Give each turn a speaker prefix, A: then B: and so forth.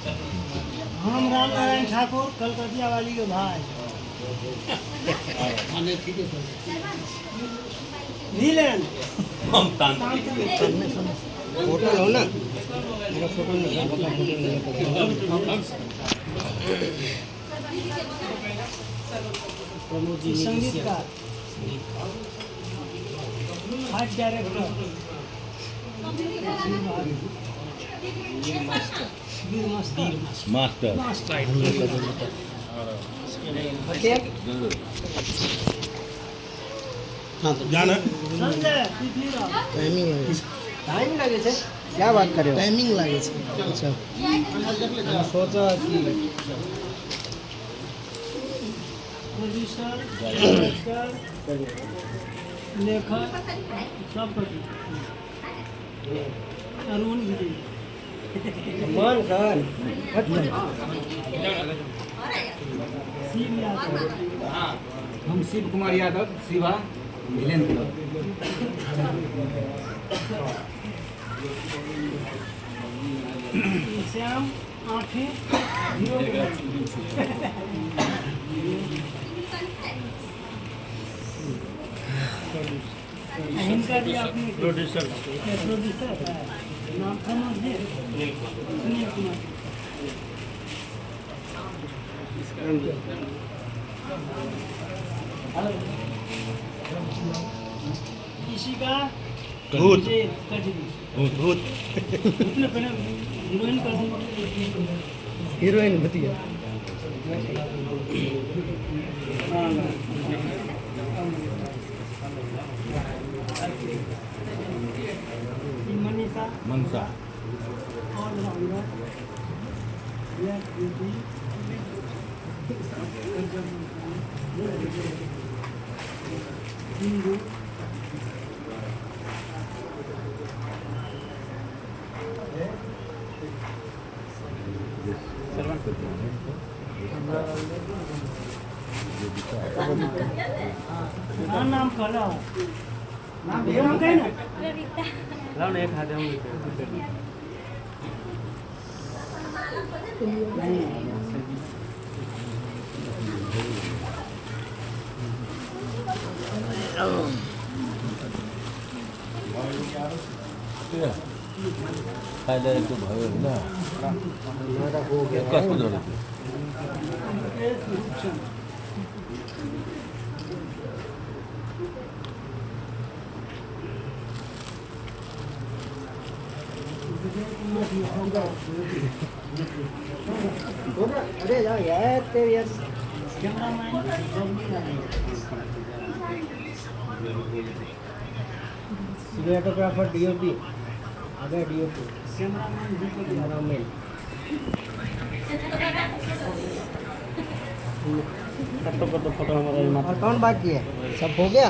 A: हम राम नारायण ठाकुर कलकतिया वाली के भाई नीलन
B: हम तान
C: फोटो लो ना, मेरा फोटो नहीं है, फोटो नहीं है।
A: संगीतकार आर्ट डायरेक्टर
B: मास्टर
C: हाँ तो
B: जाना
A: संजय पृथ्वीराज
C: टाइमिंग लगे छे। क्या बात कर रहे हो? टाइमिंग लगे छे। अच्छा सोचा कि
A: प्रोड्यूसर डायरेक्टर लेखक सब कुछ अरुण विजय
C: मान खान
A: शिव यादव
D: हम शिव कुमार यादव शिवा मिलन
A: श्याम आँखें हीरो इनका भी आपने प्रोड्यूसर नाम फेमस है सुनील कुमार किसी का
B: भूत
A: भूत उसने पहले हीरोइन कर दी
C: हीरोइन बतिया
A: मनीषा
B: मनसा
A: और रामदा यह ब्यूटी हिंदू हाँ नाम कला नाम कहीं ना लाओ ना एक हाथ हम
B: फाइदा तो भयो होइन कस्तो जोडेको
C: अरे यार तेरे यार सिनेमेटोग्राफर डीओपी आगे डीओपी कैमरामैन
A: फोटो हमारा
C: और कौन बाकी है? सब हो गया?